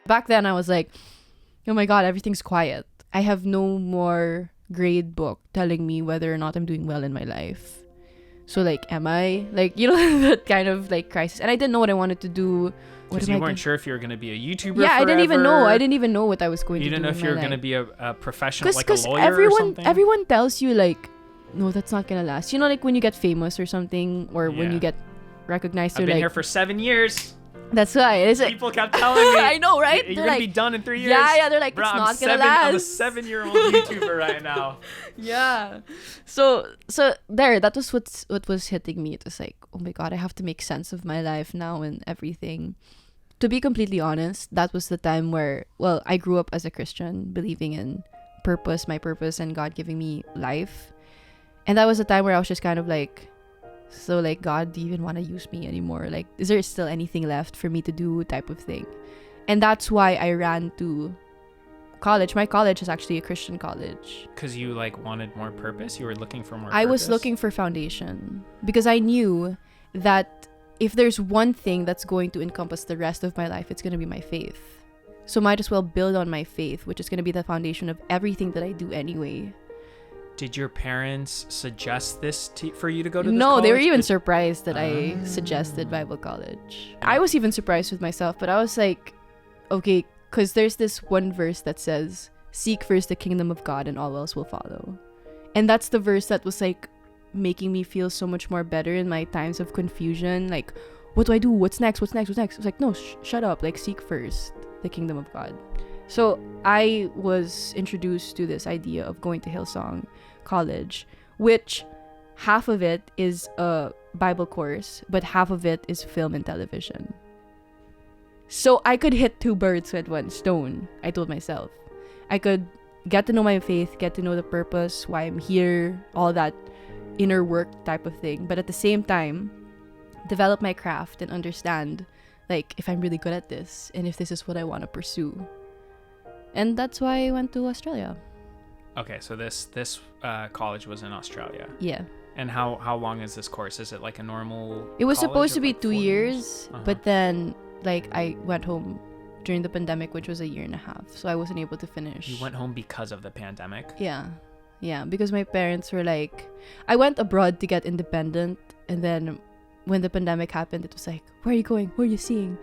Back then, I was like, oh my God, everything's quiet. I have no more grade book telling me whether or not I'm doing well in my life. So like, am I? Like, that kind of like crisis. And I didn't know what I wanted to do. Because you weren't sure if you were going to be a YouTuber Yeah, forever. I didn't even know. I didn't even know what I was going to do. You didn't know if you were going to be a professional, like a lawyer or something? Everyone tells you like, no, that's not going to last. Like when you get famous or something, or when you get recognized. I've been here for 7 years. That's why. It's like, people kept telling me. I know, right? You're going to be done in 3 years. Yeah, they're like, Bro, it's not going to last. I'm a 7-year-old YouTuber right now. Yeah. So that was what was hitting me. It was like, oh my God, I have to make sense of my life now and everything. To be completely honest, that was the time where, well, I grew up as a Christian, believing in my purpose, and God giving me life. And that was the time where I was just kind of like, so like, God, do you even want to use me anymore? Like, is there still anything left for me to do, type of thing? And that's why I ran to college. My college is actually a Christian college. Because you like wanted more purpose? You were looking for more I purpose? was looking for foundation, because I knew that if there's one thing that's going to encompass the rest of my life, it's going to be my faith. So might as well build on my faith, which is going to be the foundation of everything that I do anyway. Did your parents suggest this for you to go to this No, college? they were even surprised that I suggested Bible college. I was even surprised with myself, but I was like, okay, because there's this one verse that says, seek first the kingdom of God and all else will follow. And that's the verse that was like making me feel so much more better in my times of confusion. Like, what do I do? What's next? I was like, no, shut up. Like, seek first the kingdom of God. So I was introduced to this idea of going to Hillsong College, which half of it is a Bible course, but half of it is film and television. So I could hit 2 birds with 1 stone, I told myself. I could get to know my faith, get to know the purpose, why I'm here, all that inner work type of thing. But at the same time, develop my craft and understand, like, if I'm really good at this and if this is what I want to pursue. And that's why I went to Australia. Okay, so this college was in Australia. Yeah. And how long is this course? Is it like a normal It was college supposed to of be like 2 4 years, Uh-huh. but then, like, I went home during the pandemic, which was 1.5 years. So I wasn't able to finish. You went home because of the pandemic? Yeah, because my parents were like, I went abroad to get independent, and then when the pandemic happened, it was like, where are you going? Who are you seeing?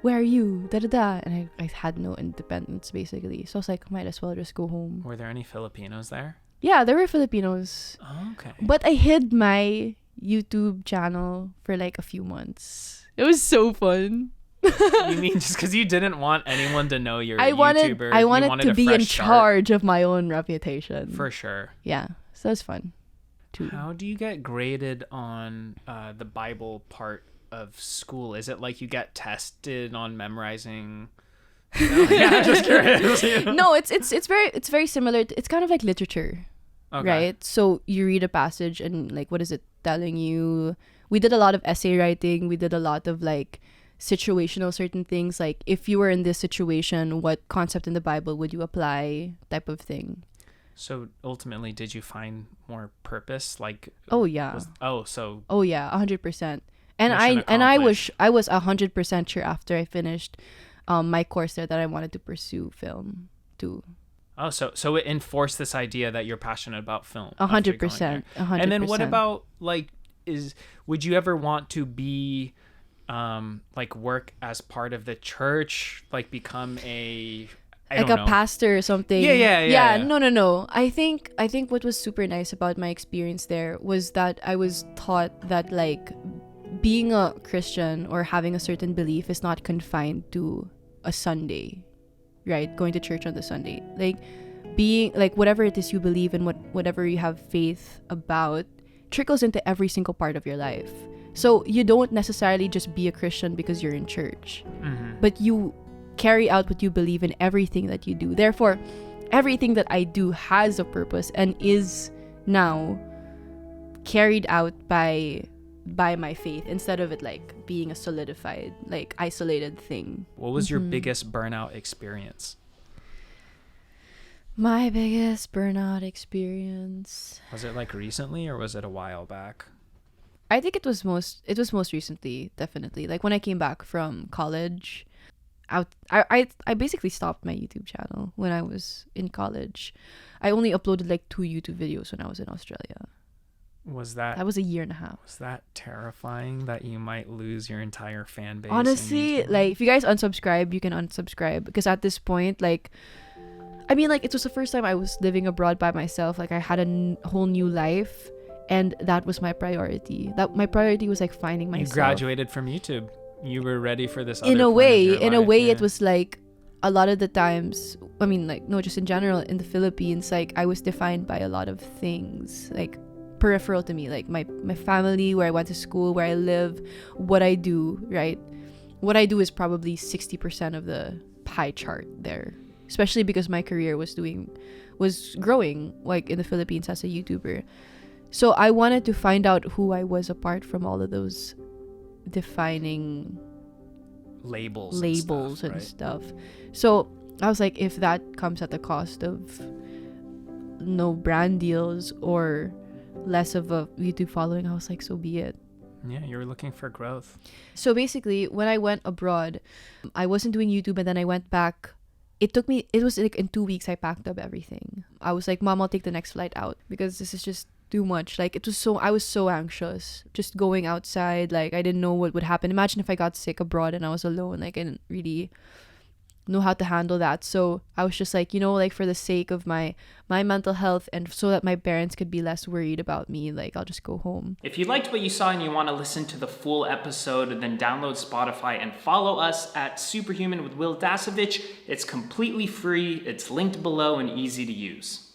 Where are you? Da-da-da. And I had no independence, basically. So I was like, might as well just go home. Were there any Filipinos there? Yeah, there were Filipinos. Oh, okay. But I hid my YouTube channel for like a few months. It was so fun. You mean just because you didn't want anyone to know you're a YouTuber? I wanted to a be in fresh start? charge of my own reputation. For sure. Yeah, so it's fun too. How do you get graded on the Bible part of school? Is it like you get tested on memorizing? Yeah, I'm just curious. No, it's very similar. It's kind of like literature, Okay. right? So you read a passage and like, what is it telling you? We did a lot of essay writing. We did a lot of like situational certain things, like if you were in this situation, what concept in the Bible would you apply, type of thing. So ultimately, did you find more purpose? Like, oh yeah, 100%. And I was 100% sure after I finished my course there that I wanted to pursue film too. Oh, so it enforced this idea that you're passionate about film. 100%. And then what about like, would you ever want to be like work as part of the church, like become a pastor or something? Yeah. No. I think what was super nice about my experience there was that I was taught that like being a Christian or having a certain belief is not confined to a Sunday, right? Going to church on the Sunday, like being like whatever it is you believe in, whatever you have faith about, trickles into every single part of your life. So you don't necessarily just be a Christian because you're in church, but you carry out what you believe in everything that you do. Therefore, everything that I do has a purpose and is now carried out by my faith, instead of it like being a solidified, like isolated thing. What was your biggest burnout experience? My biggest burnout experience. Was it like recently or was it a while back? I think it was most recently, definitely. Like when I came back from college, I basically stopped my YouTube channel when I was in college. I only uploaded like 2 YouTube videos when I was in Australia. That was a year and a half. Was that terrifying that you might lose your entire fan base? Honestly, like if you guys unsubscribe, you can unsubscribe, because at this point, like, I mean, like, it was the first time I was living abroad by myself. Like, I had a whole new life, and that was my priority. My priority was like finding myself. You graduated from YouTube. You were ready for this. In a way, it was like a lot of the times. I mean, like, no, just in general in the Philippines, like I was defined by a lot of things, like peripheral to me, like my family, where I went to school, where I live, what I do. Right, what I do is probably 60% of the pie chart there. Especially because my career was growing, like in the Philippines as a YouTuber. So I wanted to find out who I was apart from all of those defining labels and stuff. So I was like, if that comes at the cost of no brand deals or less of a YouTube following, I was like, so be it. Yeah, you were looking for growth. So basically, when I went abroad, I wasn't doing YouTube, and then I went back. It was like in 2 weeks I packed up everything. I was like, Mom, I'll take the next flight out because this is just too much. Like, I was so anxious just going outside. Like, I didn't know what would happen. Imagine if I got sick abroad and I was alone. Like, I didn't really know how to handle that. So I was just like, like for the sake of my mental health and so that my parents could be less worried about me, like I'll just go home. If you liked what you saw and you want to listen to the full episode, then download Spotify and follow us at SuperHuman with Will Dasovich. It's completely free, it's linked below and easy to use.